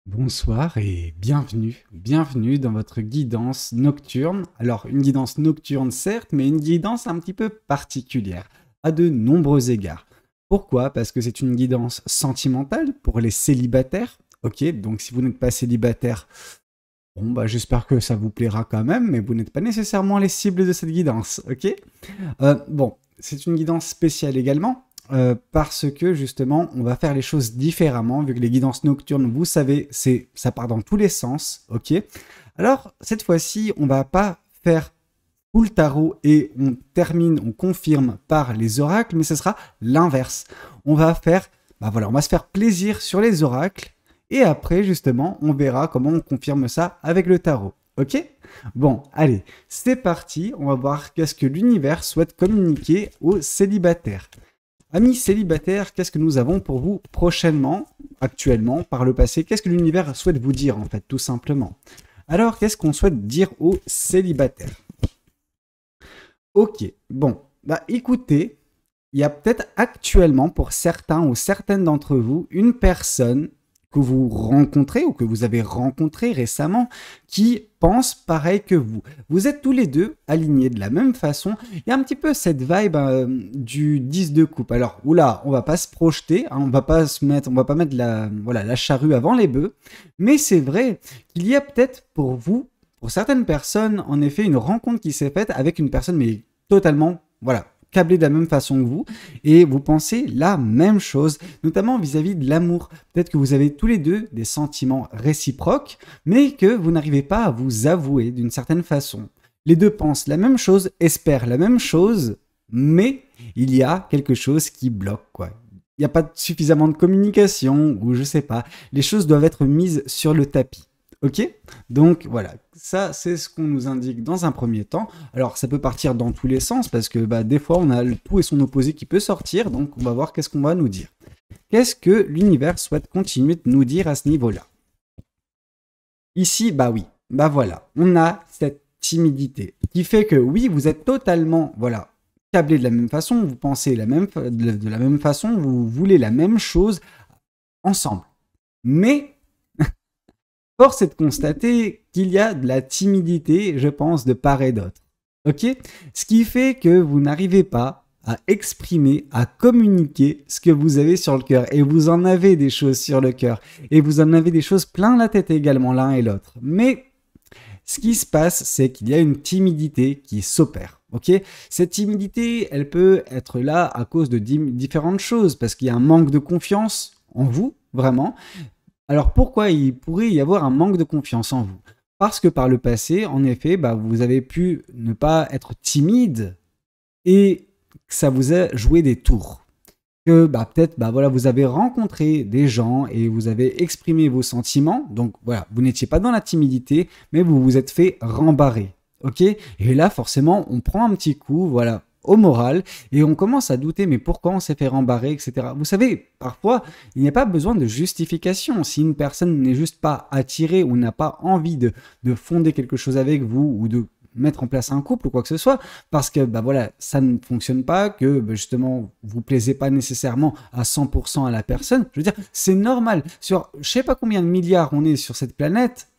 Bonsoir et bienvenue dans votre guidance nocturne. Alors, une guidance nocturne certes, mais une guidance un petit peu particulière, à de nombreux égards. Pourquoi? Parce que c'est une guidance sentimentale pour les célibataires. Ok, donc si vous n'êtes pas célibataire, bon bah j'espère que ça vous plaira quand même, mais vous n'êtes pas nécessairement les cibles de cette guidance, ok? Bon, c'est une guidance spéciale également, parce que justement, on va faire les choses différemment, vu que les guidances nocturnes, vous savez, ça part dans tous les sens, ok? Alors, cette fois-ci, on va pas faire full tarot et on confirme par les oracles, mais ce sera l'inverse. On va faire, bah voilà, on va se faire plaisir sur les oracles, et après, justement, on verra comment on confirme ça avec le tarot. Ok? Bon, allez, c'est parti. On va voir qu'est-ce que l'univers souhaite communiquer aux célibataires. Amis célibataires, qu'est-ce que nous avons pour vous prochainement, actuellement, par le passé? Qu'est-ce que l'univers souhaite vous dire, en fait, tout simplement? Alors, qu'est-ce qu'on souhaite dire aux célibataires? Ok, bon, bah écoutez, il y a peut-être actuellement, pour certains ou certaines d'entre vous, une personne que vous rencontrez ou que vous avez rencontré récemment qui pense pareil que vous. Vous êtes tous les deux alignés de la même façon. Il y a un petit peu cette vibe du 10 de coupe. Alors, oula, on va pas se projeter, hein, on va pas mettre la charrue avant les bœufs. Mais c'est vrai qu'il y a peut-être pour vous, pour certaines personnes, en effet, une rencontre qui s'est faite avec une personne, mais totalement, voilà, câblée de la même façon que vous, et vous pensez la même chose, notamment vis-à-vis de l'amour. Peut-être que vous avez tous les deux des sentiments réciproques, mais que vous n'arrivez pas à vous avouer d'une certaine façon. Les deux pensent la même chose, espèrent la même chose, mais il y a quelque chose qui bloque, quoi. Il n'y a pas suffisamment de communication, ou je sais pas. Les choses doivent être mises sur le tapis. Ok? Donc voilà, ça c'est ce qu'on nous indique dans un premier temps. Alors ça peut partir dans tous les sens parce que bah, des fois on a le tout et son opposé qui peut sortir, donc on va voir qu'est-ce qu'on va nous dire. Qu'est-ce que l'univers souhaite continuer de nous dire à ce niveau-là? Ici, bah oui, bah voilà, on a cette timidité qui fait que oui, vous êtes totalement, voilà, câblé de la même façon, vous pensez de la même façon, vous voulez la même chose ensemble. Mais force est de constater qu'il y a de la timidité, je pense, de part et d'autre. Ok? Ce qui fait que vous n'arrivez pas à exprimer, à communiquer ce que vous avez sur le cœur. Et vous en avez des choses sur le cœur. Et vous en avez des choses plein la tête également, l'un et l'autre. Mais ce qui se passe, c'est qu'il y a une timidité qui s'opère. Ok? Cette timidité, elle peut être là à cause de différentes choses. Parce qu'il y a un manque de confiance en vous, vraiment. Alors pourquoi il pourrait y avoir un manque de confiance en vous? Parce que par le passé, en effet, bah, vous avez pu ne pas être timide et que ça vous a joué des tours. Que bah, peut-être bah, voilà, vous avez rencontré des gens et vous avez exprimé vos sentiments. Donc voilà, vous n'étiez pas dans la timidité, mais vous vous êtes fait rembarrer. Ok? Et là, forcément, on prend un petit coup, voilà, au moral, et on commence à douter, mais pourquoi on s'est fait rembarrer, etc. Vous savez, parfois, il n'y a pas besoin de justification. Si une personne n'est juste pas attirée ou n'a pas envie de fonder quelque chose avec vous ou de mettre en place un couple ou quoi que ce soit, parce que bah voilà, ça ne fonctionne pas, que bah, justement vous plaisez pas nécessairement à 100% à la personne. Je veux dire, c'est normal. Sur je sais pas combien de milliards on est sur cette planète,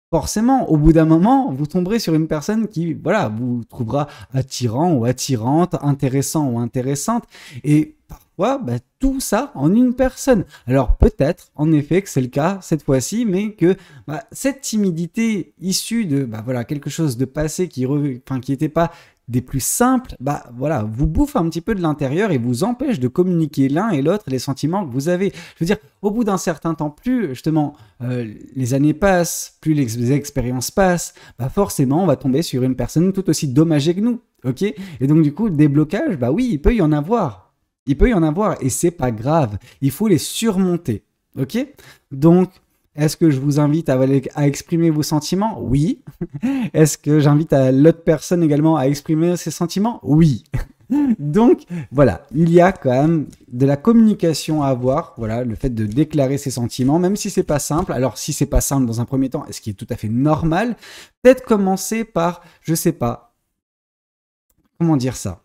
forcément, au bout d'un moment, vous tomberez sur une personne qui, voilà, vous trouvera attirant ou attirante, intéressant ou intéressante. Et parfois, bah, tout ça en une personne. Alors peut-être, en effet, que c'est le cas cette fois-ci, mais que bah, cette timidité issue de bah, voilà, quelque chose de passé qui n'était pas des plus simples, bah voilà, vous bouffe un petit peu de l'intérieur et vous empêche de communiquer l'un et l'autre les sentiments que vous avez. Je veux dire, au bout d'un certain temps, plus justement les années passent, plus les expériences passent, bah forcément on va tomber sur une personne tout aussi dommagée que nous, ok? Et donc du coup, des blocages, bah oui, il peut y en avoir. Il peut y en avoir et c'est pas grave. Il faut les surmonter, ok? Donc, est-ce que je vous invite à exprimer vos sentiments? Oui. Est-ce que j'invite l'autre personne également à exprimer ses sentiments? Oui. Donc, voilà, il y a quand même de la communication à avoir, voilà, le fait de déclarer ses sentiments, même si c'est pas simple. Alors, si c'est pas simple dans un premier temps, ce qui est tout à fait normal, peut-être commencer par, je sais pas, comment dire ça?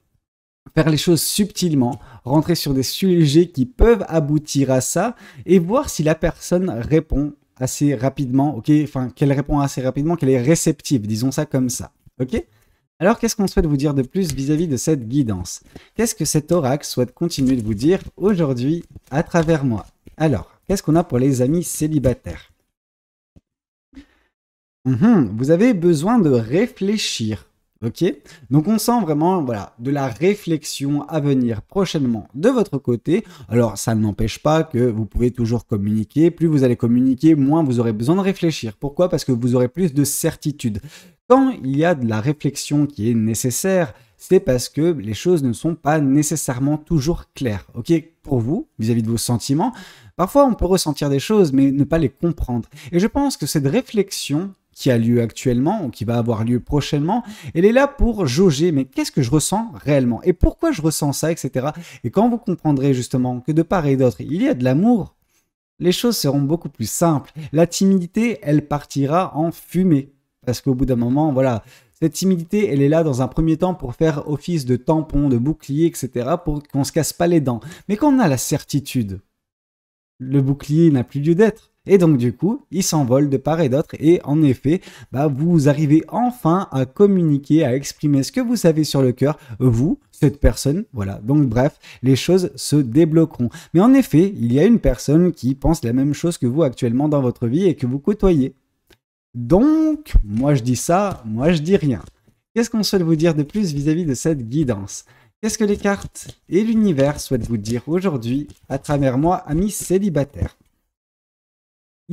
Faire les choses subtilement, rentrer sur des sujets qui peuvent aboutir à ça et voir si la personne répond assez rapidement, ok, enfin qu'elle répond assez rapidement, qu'elle est réceptive, disons ça comme ça, ok. Alors qu'est-ce qu'on souhaite vous dire de plus vis-à-vis de cette guidance? Qu'est-ce que cet oracle souhaite continuer de vous dire aujourd'hui à travers moi? Alors, qu'est-ce qu'on a pour les amis célibataires? Vous avez besoin de réfléchir. Ok, donc on sent vraiment voilà, de la réflexion à venir prochainement de votre côté. Alors ça n'empêche pas que vous pouvez toujours communiquer. Plus vous allez communiquer, moins vous aurez besoin de réfléchir. Pourquoi? Parce que vous aurez plus de certitude. Quand il y a de la réflexion qui est nécessaire, c'est parce que les choses ne sont pas nécessairement toujours claires. Ok, pour vous, vis-à-vis de vos sentiments, parfois on peut ressentir des choses mais ne pas les comprendre. Et je pense que cette réflexion qui a lieu actuellement ou qui va avoir lieu prochainement, elle est là pour jauger, mais qu'est-ce que je ressens réellement? Et pourquoi je ressens ça, etc. Et quand vous comprendrez justement que de part et d'autre, il y a de l'amour, les choses seront beaucoup plus simples. La timidité, elle partira en fumée. Parce qu'au bout d'un moment, voilà, cette timidité, elle est là dans un premier temps pour faire office de tampon, de bouclier, etc. pour qu'on ne se casse pas les dents. Mais quand on a la certitude, le bouclier n'a plus lieu d'être. Et donc du coup, il s'envole de part et d'autre et en effet, vous arrivez enfin à communiquer, à exprimer ce que vous avez sur le cœur, vous, cette personne, voilà. Donc bref, les choses se débloqueront. Mais en effet, il y a une personne qui pense la même chose que vous actuellement dans votre vie et que vous côtoyez. Donc, moi je dis ça, moi je dis rien. Qu'est-ce qu'on souhaite vous dire de plus vis-à-vis de cette guidance? Qu'est-ce que les cartes et l'univers souhaitent vous dire aujourd'hui à travers moi, amis célibataires?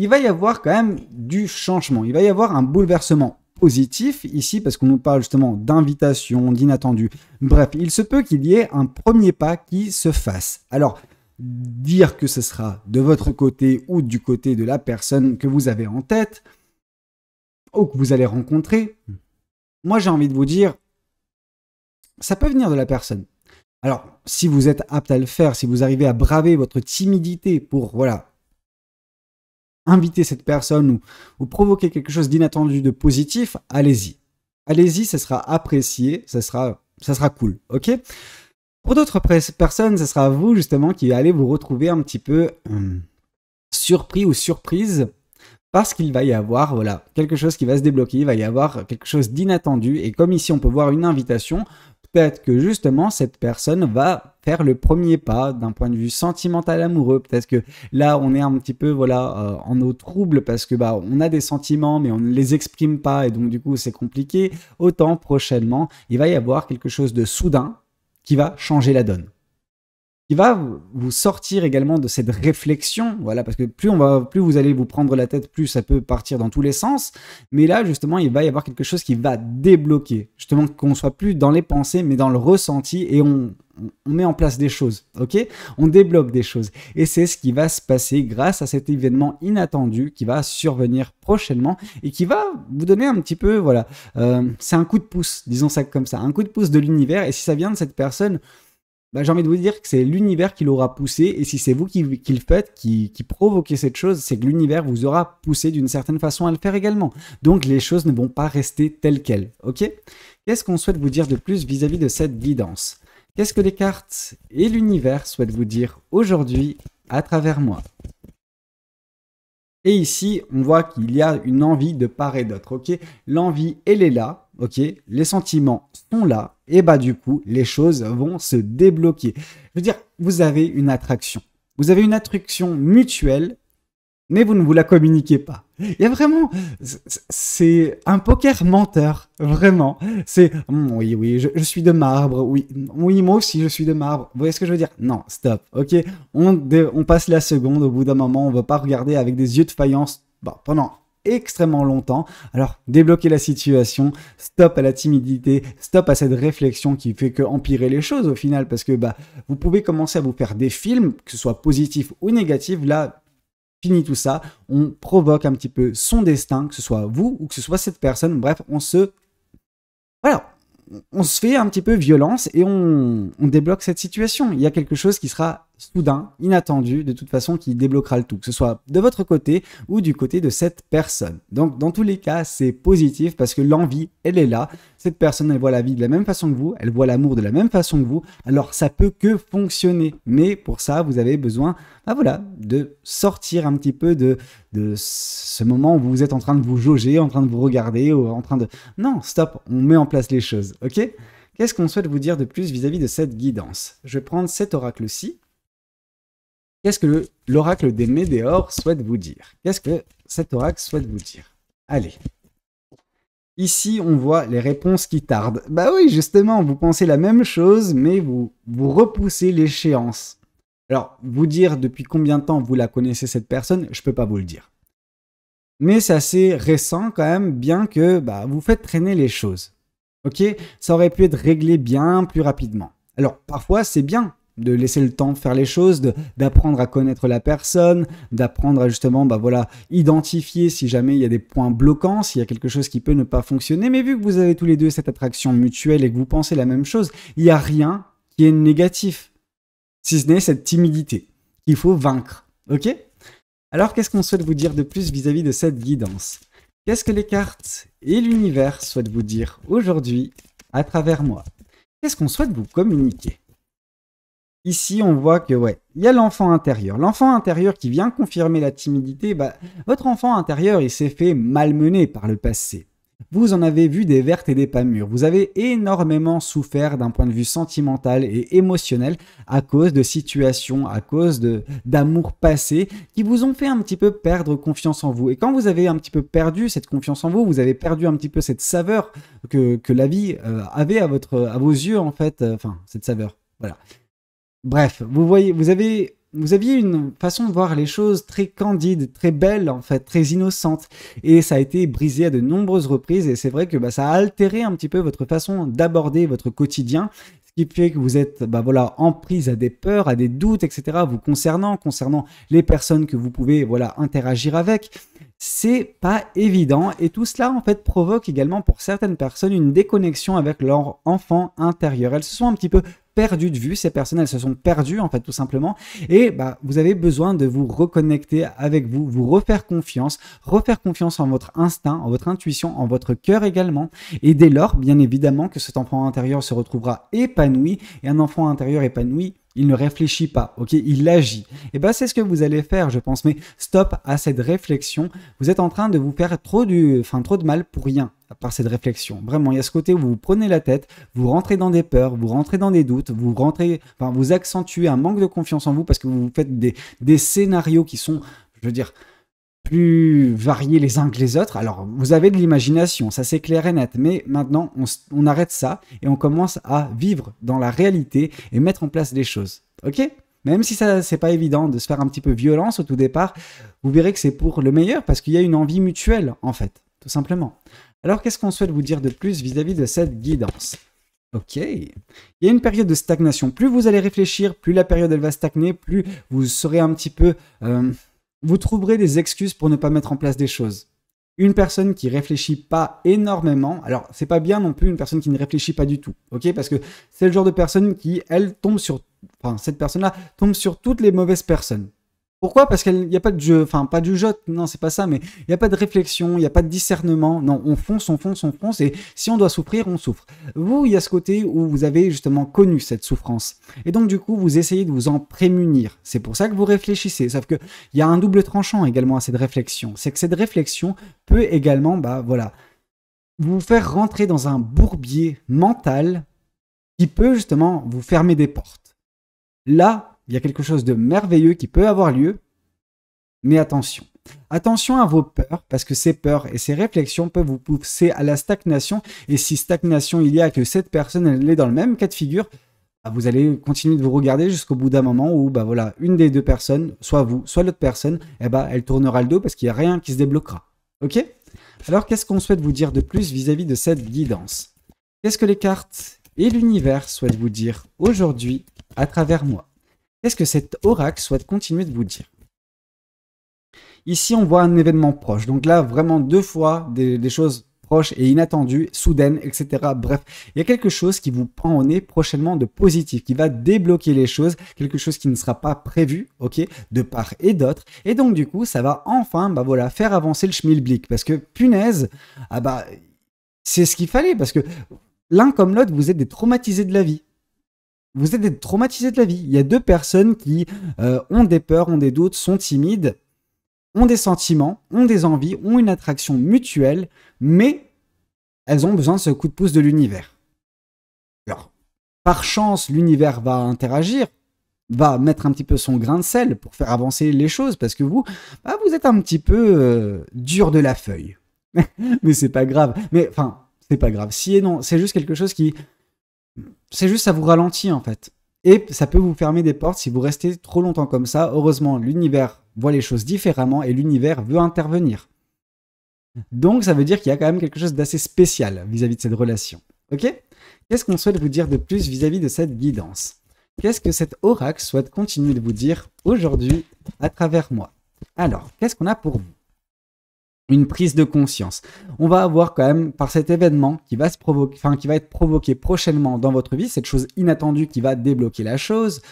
Il va y avoir quand même du changement. Il va y avoir un bouleversement positif ici parce qu'on nous parle justement d'invitation, d'inattendu. Bref, il se peut qu'il y ait un premier pas qui se fasse. Alors, dire que ce sera de votre côté ou du côté de la personne que vous avez en tête ou que vous allez rencontrer, moi j'ai envie de vous dire, ça peut venir de la personne. Alors, si vous êtes apte à le faire, si vous arrivez à braver votre timidité pour, voilà, inviter cette personne ou provoquer quelque chose d'inattendu, de positif, allez-y. Allez-y, ça sera apprécié, ça sera cool, ok? Pour d'autres personnes, ce sera vous justement qui allez vous retrouver un petit peu surpris ou surprise parce qu'il va y avoir voilà, quelque chose qui va se débloquer, il va y avoir quelque chose d'inattendu et comme ici on peut voir une invitation, peut-être que justement cette personne va faire le premier pas d'un point de vue sentimental amoureux. Peut-être que là on est un petit peu voilà en eau trouble parce que on a des sentiments mais on ne les exprime pas et donc du coup c'est compliqué. Autant prochainement il va y avoir quelque chose de soudain qui va changer la donne. Qui va vous sortir également de cette réflexion, voilà, parce que plus vous allez vous prendre la tête, plus ça peut partir dans tous les sens. Mais là, justement, il va y avoir quelque chose qui va débloquer, justement, qu'on soit plus dans les pensées, mais dans le ressenti, et on met en place des choses, ok? On débloque des choses, et c'est ce qui va se passer grâce à cet événement inattendu qui va survenir prochainement et qui va vous donner un petit peu, voilà, c'est un coup de pouce, disons ça comme ça, un coup de pouce de l'univers. Et si ça vient de cette personne, j'ai envie de vous dire que c'est l'univers qui l'aura poussé, et si c'est vous qui le faites, qui provoquez cette chose, c'est que l'univers vous aura poussé d'une certaine façon à le faire également. Donc les choses ne vont pas rester telles quelles, ok? Qu'est-ce qu'on souhaite vous dire de plus vis-à-vis de cette guidance? Qu'est-ce que les cartes et l'univers souhaitent vous dire aujourd'hui à travers moi? Et ici, on voit qu'il y a une envie de part et d'autre, ok? L'envie, elle est là, ok? Les sentiments sont là, et du coup, les choses vont se débloquer. Je veux dire, vous avez une attraction. Vous avez une attraction mutuelle, mais vous ne vous la communiquez pas. Il y a vraiment... C'est un poker menteur, vraiment. C'est... oui, je suis de marbre, oui, moi aussi je suis de marbre. Vous voyez ce que je veux dire? Non, stop, ok? On passe la seconde, au bout d'un moment, on ne va pas regarder avec des yeux de faïence pendant extrêmement longtemps. Alors, débloquez la situation, stop à la timidité, stop à cette réflexion qui fait que empirer les choses au final, parce que vous pouvez commencer à vous faire des films, que ce soit positif ou négatif. Là, fini tout ça, on provoque un petit peu son destin, que ce soit vous ou que ce soit cette personne. Bref, on se fait un petit peu violence et on débloque cette situation. Il y a quelque chose qui sera soudain, inattendu, de toute façon, qui débloquera le tout, que ce soit de votre côté ou du côté de cette personne. Donc, dans tous les cas, c'est positif parce que l'envie, elle est là. Cette personne, elle voit la vie de la même façon que vous, elle voit l'amour de la même façon que vous. Alors, ça peut que fonctionner. Mais pour ça, vous avez besoin, voilà, de sortir un petit peu de ce moment où vous êtes en train de vous jauger, en train de vous regarder, ou en train de... Non, stop, on met en place les choses, ok? Qu'est-ce qu'on souhaite vous dire de plus vis-à-vis de cette guidance? Je vais prendre cet oracle-ci. Qu'est-ce que l'oracle des Médéors souhaite vous dire? Qu'est-ce que cet oracle souhaite vous dire? Allez. Ici, on voit les réponses qui tardent. Bah oui, justement, vous pensez la même chose, mais vous repoussez l'échéance. Alors, vous dire depuis combien de temps vous la connaissez cette personne, je ne peux pas vous le dire. Mais c'est assez récent quand même, bien que vous faites traîner les choses. Ok, ça aurait pu être réglé bien plus rapidement. Alors parfois c'est bien de laisser le temps de faire les choses, d'apprendre à connaître la personne, d'apprendre à justement identifier si jamais il y a des points bloquants, s'il y a quelque chose qui peut ne pas fonctionner. Mais vu que vous avez tous les deux cette attraction mutuelle et que vous pensez la même chose, il n'y a rien qui est négatif, si ce n'est cette timidité qu'il faut vaincre. Ok? Alors qu'est-ce qu'on souhaite vous dire de plus vis-à-vis de cette guidance? Qu'est-ce que les cartes et l'univers souhaitent vous dire aujourd'hui à travers moi? Qu'est-ce qu'on souhaite vous communiquer? Ici, on voit que, il y a l'enfant intérieur. L'enfant intérieur qui vient confirmer la timidité, votre enfant intérieur, il s'est fait malmener par le passé. Vous en avez vu des vertes et des pas mûres. Vous avez énormément souffert d'un point de vue sentimental et émotionnel à cause de situations, à cause d'amour passé qui vous ont fait un petit peu perdre confiance en vous. Et quand vous avez un petit peu perdu cette confiance en vous, vous avez perdu un petit peu cette saveur que la vie avait à vos yeux, en fait. Cette saveur. Voilà. Bref, vous aviez une façon de voir les choses très candide, très belle en fait, très innocente. Et ça a été brisé à de nombreuses reprises. Et c'est vrai que ça a altéré un petit peu votre façon d'aborder votre quotidien. Ce qui fait que vous êtes en prise à des peurs, à des doutes, etc. vous concernant les personnes que vous pouvez interagir avec. C'est pas évident. Et tout cela en fait provoque également pour certaines personnes une déconnexion avec leur enfant intérieur. Elles se sont un petit peu perdues de vue, ces personnes, elles se sont perdues en fait tout simplement, et vous avez besoin de vous reconnecter avec vous refaire confiance en votre instinct, en votre intuition, en votre cœur également, et dès lors, bien évidemment, que cet enfant intérieur se retrouvera épanoui, et un enfant intérieur épanoui, il ne réfléchit pas, ok, il agit. Et c'est ce que vous allez faire, je pense, mais stop à cette réflexion. Vous êtes en train de vous faire trop de mal pour rien par cette réflexion. Vraiment, il y a ce côté où vous prenez la tête, vous rentrez dans des peurs, vous rentrez dans des doutes, vous accentuez un manque de confiance en vous parce que vous faites des scénarios qui sont, je veux dire, plus variés les uns que les autres. Alors, vous avez de l'imagination, ça c'est clair et net, mais maintenant, on arrête ça et on commence à vivre dans la réalité et mettre en place des choses. Ok ? Même si ça, c'est pas évident de se faire un petit peu violence au tout départ, vous verrez que c'est pour le meilleur parce qu'il y a une envie mutuelle, en fait, tout simplement. Alors, qu'est-ce qu'on souhaite vous dire de plus vis-à-vis de cette guidance? Ok, il y a une période de stagnation. Plus vous allez réfléchir, plus la période elle va stagner, plus vous serez un petit peu... vous trouverez des excuses pour ne pas mettre en place des choses. Une personne qui réfléchit pas énormément, alors c'est pas bien non plus une personne qui ne réfléchit pas du tout, ok? Parce que c'est le genre de personne qui, cette personne-là tombe sur toutes les mauvaises personnes. Pourquoi? Parce qu'il n'y a pas de jeu, pas du jeu, non, c'est pas ça, mais il n'y a pas de réflexion, il n'y a pas de discernement. Non, on fonce, et si on doit souffrir, on souffre. Vous, il y a ce côté où vous avez justement connu cette souffrance. Et donc, du coup, vous essayez de vous en prémunir. C'est pour ça que vous réfléchissez. Sauf qu'il y a un double tranchant également à cette réflexion. C'est que cette réflexion peut également, vous faire rentrer dans un bourbier mental qui peut justement vous fermer des portes. Là, il y a quelque chose de merveilleux qui peut avoir lieu, mais attention. Attention à vos peurs, parce que ces peurs et ces réflexions peuvent vous pousser à la stagnation, et si stagnation il y a que cette personne elle est dans le même cas de figure, vous allez continuer de vous regarder jusqu'au bout d'un moment où une des deux personnes, soit vous, soit l'autre personne, elle tournera le dos parce qu'il n'y a rien qui se débloquera. Ok? Alors qu'est-ce qu'on souhaite vous dire de plus vis-à-vis de cette guidance? Qu'est-ce que les cartes et l'univers souhaitent vous dire aujourd'hui à travers moi? Qu'est-ce que cet oracle souhaite continuer de vous dire? Ici, on voit un événement proche. Donc là, vraiment deux fois des choses proche et inattendue, soudaine, etc. Bref, il y a quelque chose qui vous prend au nez prochainement de positif, qui va débloquer les choses, quelque chose qui ne sera pas prévu, ok, de part et d'autre. Et donc, du coup, ça va enfin, bah voilà, faire avancer le schmilblick. Parce que, punaise, ah bah, c'est ce qu'il fallait. Parce que l'un comme l'autre, vous êtes des traumatisés de la vie. Vous êtes des traumatisés de la vie. Il y a deux personnes qui ont des peurs, ont des doutes, sont timides, ont des sentiments, ont des envies, ont une attraction mutuelle, mais elles ont besoin de ce coup de pouce de l'univers. Alors, par chance, l'univers va interagir, va mettre un petit peu son grain de sel pour faire avancer les choses, parce que vous, bah, vous êtes un petit peu dur de la feuille. Mais c'est pas grave. Mais enfin, c'est pas grave. Si et non, c'est juste quelque chose qui... C'est juste ça vous ralentit en fait. Et ça peut vous fermer des portes si vous restez trop longtemps comme ça. Heureusement, l'univers voit les choses différemment et l'univers veut intervenir. Donc ça veut dire qu'il y a quand même quelque chose d'assez spécial vis-à-vis de cette relation. Ok ? Qu'est-ce qu'on souhaite vous dire de plus vis-à-vis de cette guidance ? Qu'est-ce que cet oracle souhaite continuer de vous dire aujourd'hui à travers moi ? Alors, qu'est-ce qu'on a pour vous ? Une prise de conscience. On va avoir quand même, par cet événement qui va qui va être provoqué prochainement dans votre vie, cette chose inattendue qui va débloquer la chose,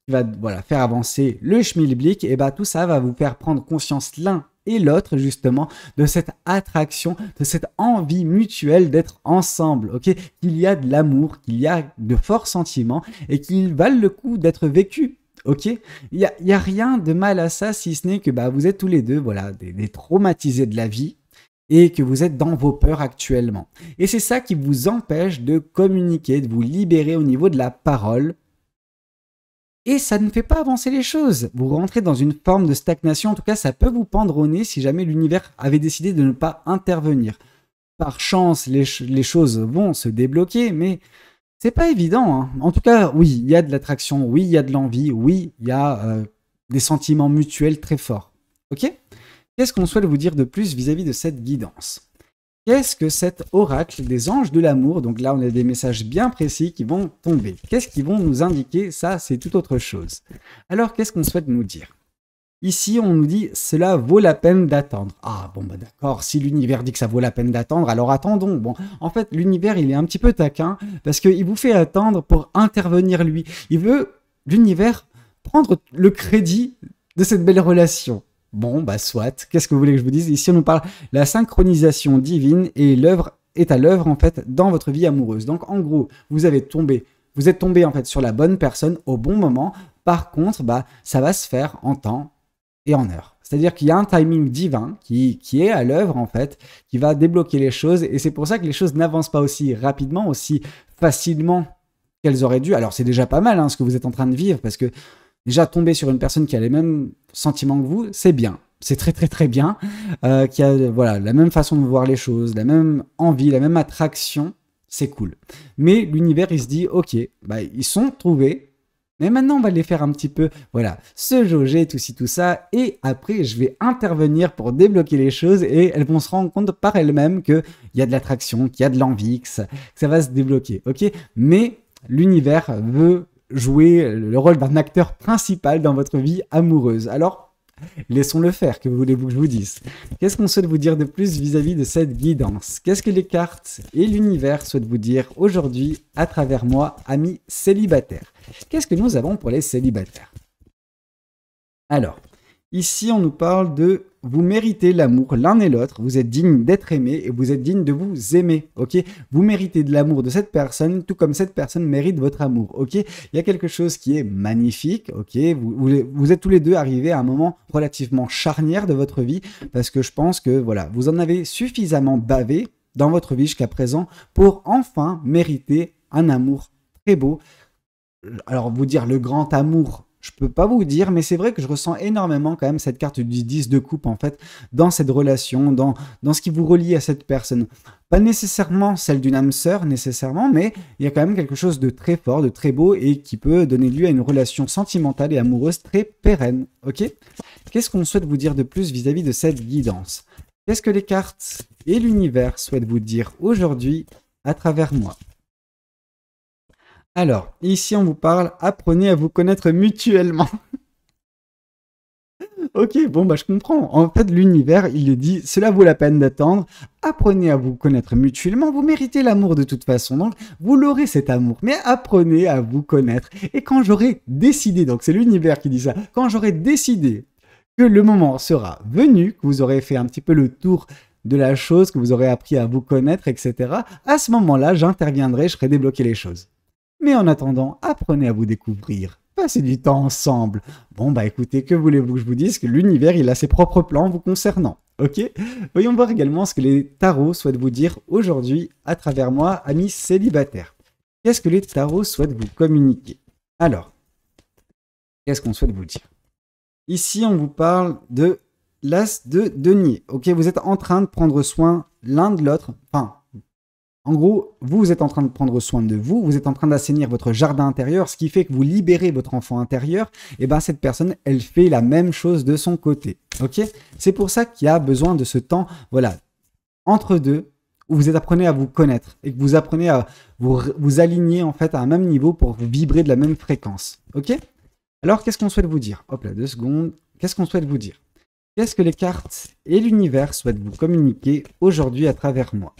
qui va voilà, faire avancer le schmilblick, et bah tout ça va vous faire prendre conscience l'un et l'autre justement de cette attraction, de cette envie mutuelle d'être ensemble, ok ? Qu'il y a de l'amour, qu'il y a de forts sentiments et qu'ils valent le coup d'être vécus. Ok, il y a rien de mal à ça, si ce n'est que bah, vous êtes tous les deux voilà, des traumatisés de la vie et que vous êtes dans vos peurs actuellement. Et c'est ça qui vous empêche de communiquer, de vous libérer au niveau de la parole. Et ça ne fait pas avancer les choses. Vous rentrez dans une forme de stagnation. En tout cas, ça peut vous pendre au nez si jamais l'univers avait décidé de ne pas intervenir. Par chance, les choses vont se débloquer, mais... c'est pas évident, hein. En tout cas, oui, il y a de l'attraction, oui, il y a de l'envie, oui, il y a des sentiments mutuels très forts. Ok ? Qu'est-ce qu'on souhaite vous dire de plus vis-à-vis de cette guidance ? Qu'est-ce que cet oracle des anges de l'amour ? Donc là, on a des messages bien précis qui vont tomber. Qu'est-ce qu'ils vont nous indiquer ? Ça, c'est tout autre chose. Alors, qu'est-ce qu'on souhaite nous dire ? Ici, on nous dit « cela vaut la peine d'attendre ». Ah, bon, bah d'accord, si l'univers dit que ça vaut la peine d'attendre, alors attendons. Bon, en fait, l'univers, il est un petit peu taquin parce qu'il vous fait attendre pour intervenir lui. Il veut, l'univers, prendre le crédit de cette belle relation. Bon, bah soit, qu'est-ce que vous voulez que je vous dise ? Ici, on nous parle de la synchronisation divine et l'œuvre est à l'œuvre, en fait, dans votre vie amoureuse. Donc, en gros, vous êtes tombé, en fait, sur la bonne personne au bon moment. Par contre, bah, ça va se faire en temps et en heure. C'est-à-dire qu'il y a un timing divin qui est à l'œuvre, en fait, qui va débloquer les choses. Et c'est pour ça que les choses n'avancent pas aussi rapidement, aussi facilement qu'elles auraient dû. Alors, c'est déjà pas mal, hein, ce que vous êtes en train de vivre, parce que déjà, tomber sur une personne qui a les mêmes sentiments que vous, c'est bien. C'est très, très, très bien. Qui a voilà, la même façon de voir les choses, la même envie, la même attraction. C'est cool. Mais l'univers, il se dit, ok, bah, ils sont trouvés. Mais maintenant, on va les faire un petit peu, voilà, se jauger, tout ci, tout ça. Et après, je vais intervenir pour débloquer les choses et elles vont se rendre compte par elles-mêmes qu'il y a de l'attraction, qu'il y a de l'envie, que ça va se débloquer, ok ? Mais l'univers veut jouer le rôle d'un acteur principal dans votre vie amoureuse. Alors, laissons-le faire, que voulez-vous que je vous dise ? Qu'est-ce qu'on souhaite vous dire de plus vis-à-vis de cette guidance ? Qu'est-ce que les cartes et l'univers souhaitent vous dire aujourd'hui à travers moi, amis célibataires ? Qu'est-ce que nous avons pour les célibataires ? Alors, ici on nous parle de vous méritez l'amour l'un et l'autre, vous êtes digne d'être aimé et vous êtes digne de vous aimer, ok ? Vous méritez de l'amour de cette personne, tout comme cette personne mérite votre amour, ok ? Il y a quelque chose qui est magnifique, ok ? Vous êtes tous les deux arrivés à un moment relativement charnière de votre vie, parce que je pense que voilà, vous en avez suffisamment bavé dans votre vie jusqu'à présent pour enfin mériter un amour très beau. Alors, vous dire le grand amour, je peux pas vous dire, mais c'est vrai que je ressens énormément quand même cette carte du 10 de coupe, en fait, dans cette relation, dans ce qui vous relie à cette personne. Pas nécessairement celle d'une âme sœur, nécessairement, mais il y a quand même quelque chose de très fort, de très beau, et qui peut donner lieu à une relation sentimentale et amoureuse très pérenne, ok ? Qu'est-ce qu'on souhaite vous dire de plus vis-à-vis de cette guidance ? Qu'est-ce que les cartes et l'univers souhaitent vous dire aujourd'hui à travers moi ? Alors, ici on vous parle, apprenez à vous connaître mutuellement. Ok, bon, bah je comprends. En fait, l'univers, il est dit, cela vaut la peine d'attendre. Apprenez à vous connaître mutuellement. Vous méritez l'amour de toute façon. Donc, vous l'aurez cet amour. Mais apprenez à vous connaître. Et quand j'aurai décidé, donc c'est l'univers qui dit ça, quand j'aurai décidé que le moment sera venu, que vous aurez fait un petit peu le tour de la chose, que vous aurez appris à vous connaître, etc., à ce moment-là, j'interviendrai, je ferai débloquer les choses. Mais en attendant, apprenez à vous découvrir. Passez du temps ensemble. Bon, bah écoutez, que voulez-vous que je vous dise que l'univers, il a ses propres plans vous concernant. Ok? Voyons voir également ce que les tarots souhaitent vous dire aujourd'hui à travers moi, amis célibataires. Qu'est-ce que les tarots souhaitent vous communiquer? Alors, qu'est-ce qu'on souhaite vous dire? Ici, on vous parle de l'as de denier. Ok, vous êtes en train de prendre soin l'un de l'autre. Enfin, en gros, vous êtes en train de prendre soin de vous, vous êtes en train d'assainir votre jardin intérieur, ce qui fait que vous libérez votre enfant intérieur, et bien cette personne, elle fait la même chose de son côté. Ok? C'est pour ça qu'il y a besoin de ce temps, voilà, entre deux, où vous apprenez à vous connaître, et que vous apprenez à vous aligner en fait à un même niveau pour vibrer de la même fréquence. Ok? Alors, qu'est-ce qu'on souhaite vous dire? Hop là, 2 secondes. Qu'est-ce qu'on souhaite vous dire? Qu'est-ce que les cartes et l'univers souhaitent vous communiquer aujourd'hui à travers moi?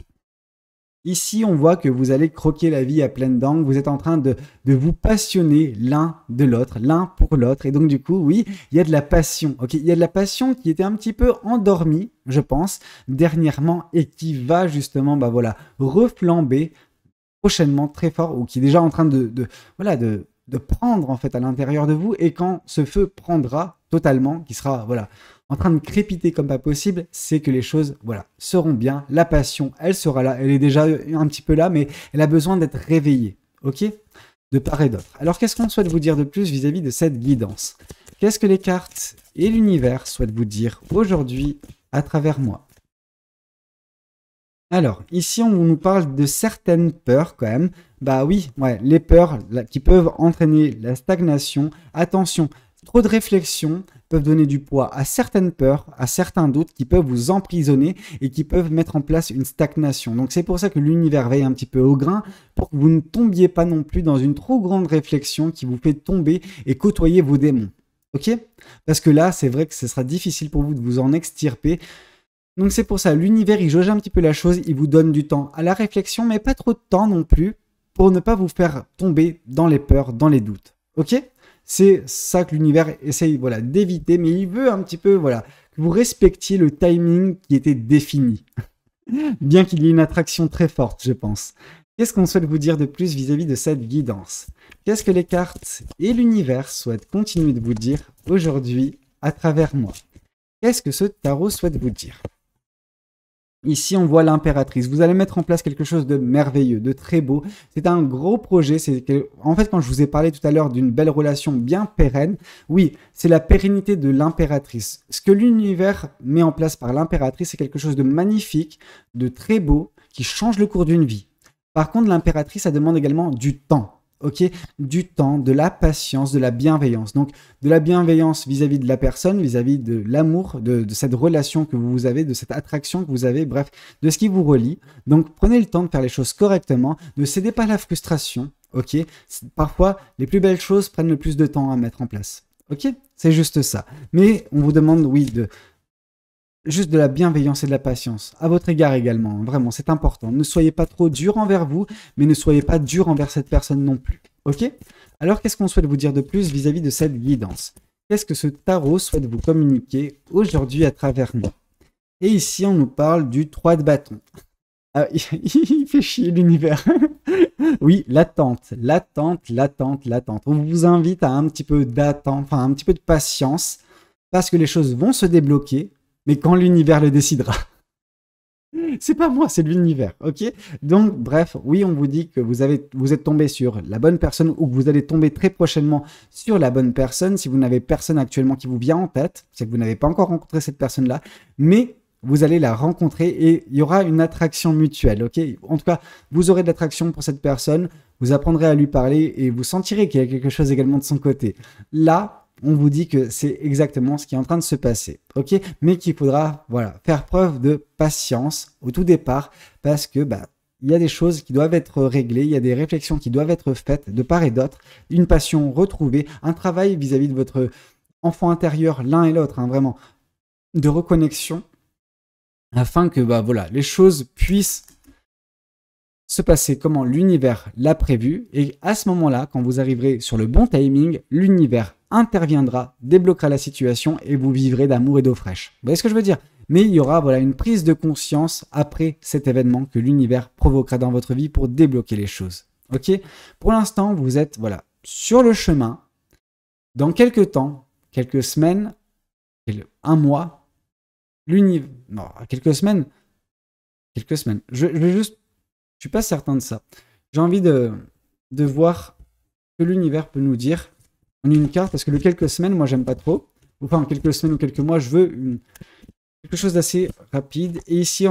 Ici, on voit que vous allez croquer la vie à pleines dents, vous êtes en train de vous passionner l'un de l'autre, l'un pour l'autre. Et donc, du coup, oui, il y a de la passion. Ok, il y a de la passion qui était un petit peu endormie, je pense, dernièrement, et qui va justement, bah voilà, reflamber prochainement très fort, ou qui est déjà en train voilà, de prendre en fait à l'intérieur de vous. Et quand ce feu prendra totalement, qui sera, voilà, en train de crépiter comme pas possible, c'est que les choses, voilà, seront bien. La passion, elle sera là. Elle est déjà un petit peu là, mais elle a besoin d'être réveillée. Ok? De part et d'autre. Alors, qu'est-ce qu'on souhaite vous dire de plus vis-à-vis de cette guidance? Qu'est-ce que les cartes et l'univers souhaitent vous dire aujourd'hui à travers moi? Alors, ici, on nous parle de certaines peurs quand même. Bah oui, ouais, les peurs là, qui peuvent entraîner la stagnation. Attention, trop de réflexion peuvent donner du poids à certaines peurs, à certains doutes qui peuvent vous emprisonner et qui peuvent mettre en place une stagnation. Donc c'est pour ça que l'univers veille un petit peu au grain pour que vous ne tombiez pas non plus dans une trop grande réflexion qui vous fait tomber et côtoyer vos démons. Ok? Parce que là, c'est vrai que ce sera difficile pour vous de vous en extirper. Donc c'est pour ça, l'univers, il jauge un petit peu la chose, il vous donne du temps à la réflexion, mais pas trop de temps non plus, pour ne pas vous faire tomber dans les peurs, dans les doutes. Ok? C'est ça que l'univers essaye, voilà, d'éviter, mais il veut un petit peu, voilà, que vous respectiez le timing qui était défini. Bien qu'il y ait une attraction très forte, je pense. Qu'est-ce qu'on souhaite vous dire de plus vis-à-vis de cette guidance? Qu'est-ce que les cartes et l'univers souhaitent continuer de vous dire aujourd'hui à travers moi? Qu'est-ce que ce tarot souhaite vous dire? Ici, on voit l'impératrice. Vous allez mettre en place quelque chose de merveilleux, de très beau. C'est un gros projet. En fait, quand je vous ai parlé tout à l'heure d'une belle relation bien pérenne, oui, c'est la pérennité de l'impératrice. Ce que l'univers met en place par l'impératrice, c'est quelque chose de magnifique, de très beau, qui change le cours d'une vie. Par contre, l'impératrice, ça demande également du temps. Ok, du temps, de la patience, de la bienveillance. Donc, de la bienveillance vis-à-vis de la personne, vis-à-vis de l'amour, de cette relation que vous avez, de cette attraction que vous avez, bref, de ce qui vous relie. Donc, prenez le temps de faire les choses correctement, ne cédez pas à la frustration. Ok, parfois, les plus belles choses prennent le plus de temps à mettre en place. Ok, c'est juste ça. Mais on vous demande, oui, juste de la bienveillance et de la patience, à votre égard également, vraiment, c'est important. Ne soyez pas trop dur envers vous, mais ne soyez pas dur envers cette personne non plus. Ok? Alors, qu'est-ce qu'on souhaite vous dire de plus vis-à-vis de cette guidance? Qu'est-ce que ce tarot souhaite vous communiquer aujourd'hui à travers moi? Et ici, on nous parle du 3 de bâton. Ah, il fait chier l'univers. Oui, l'attente, l'attente, l'attente, l'attente. On vous invite à un petit peu d'attente, enfin un petit peu de patience, parce que les choses vont se débloquer, mais quand l'univers le décidera. C'est pas moi, c'est l'univers, ok? Donc, bref, oui, on vous dit que vous êtes tombé sur la bonne personne ou que vous allez tomber très prochainement sur la bonne personne. Si vous n'avez personne actuellement qui vous vient en tête, c'est que vous n'avez pas encore rencontré cette personne-là, mais vous allez la rencontrer et il y aura une attraction mutuelle, ok? En tout cas, vous aurez de l'attraction pour cette personne, vous apprendrez à lui parler et vous sentirez qu'il y a quelque chose également de son côté. Là, on vous dit que c'est exactement ce qui est en train de se passer, ok? Mais qu'il faudra, voilà, faire preuve de patience au tout départ parce que, il y a des choses qui doivent être réglées, il y a des réflexions qui doivent être faites de part et d'autre, une passion retrouvée, un travail vis-à-vis de votre enfant intérieur l'un et l'autre, hein, vraiment, de reconnexion, afin que bah, voilà, les choses puissent se passer comment l'univers l'a prévu. Et à ce moment-là, quand vous arriverez sur le bon timing, l'univers interviendra, débloquera la situation et vous vivrez d'amour et d'eau fraîche. Vous voyez ce que je veux dire? Mais il y aura voilà, une prise de conscience après cet événement que l'univers provoquera dans votre vie pour débloquer les choses. Ok? Pour l'instant, vous êtes voilà, sur le chemin. Dans quelques temps, quelques semaines, un mois, l'univers... Non, quelques semaines. Je vais juste... Je suis pas certain de ça. J'ai envie de voir ce que l'univers peut nous dire en une carte, parce que le quelques semaines, moi, j'aime pas trop. Enfin, quelques semaines ou quelques mois, je veux quelque chose d'assez rapide. Et ici,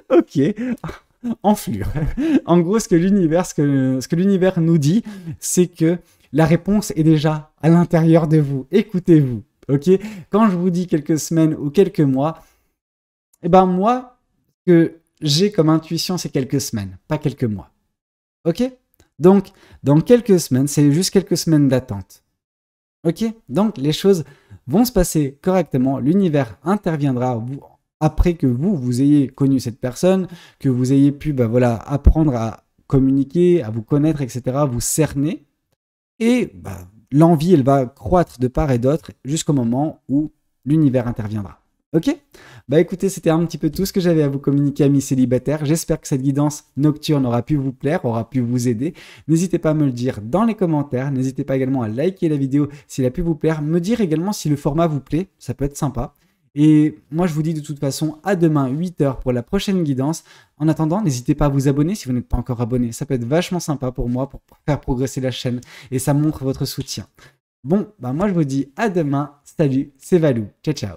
ok, enflure. En gros, ce que l'univers nous dit, c'est que la réponse est déjà à l'intérieur de vous. Écoutez-vous, ok? Quand je vous dis quelques semaines ou quelques mois, eh ben moi, que j'ai comme intuition, c'est quelques semaines, pas quelques mois. Ok? Donc, dans quelques semaines, c'est juste quelques semaines d'attente. Ok? Donc, les choses vont se passer correctement. L'univers interviendra après que vous ayez connu cette personne, que vous ayez pu voilà, apprendre à communiquer, à vous connaître, etc., vous cerner. Et l'envie, elle va croître de part et d'autre jusqu'au moment où l'univers interviendra. Ok? Écoutez, c'était un petit peu tout ce que j'avais à vous communiquer, amis célibataires. J'espère que cette guidance nocturne aura pu vous plaire, aura pu vous aider. N'hésitez pas à me le dire dans les commentaires. N'hésitez pas également à liker la vidéo s'il a pu vous plaire. Me dire également si le format vous plaît, ça peut être sympa. Et moi, je vous dis de toute façon à demain, 8h pour la prochaine guidance. En attendant, n'hésitez pas à vous abonner si vous n'êtes pas encore abonné. Ça peut être vachement sympa pour moi, pour faire progresser la chaîne. Et ça montre votre soutien. Bon, moi, je vous dis à demain. Salut, c'est Valou. Ciao, ciao.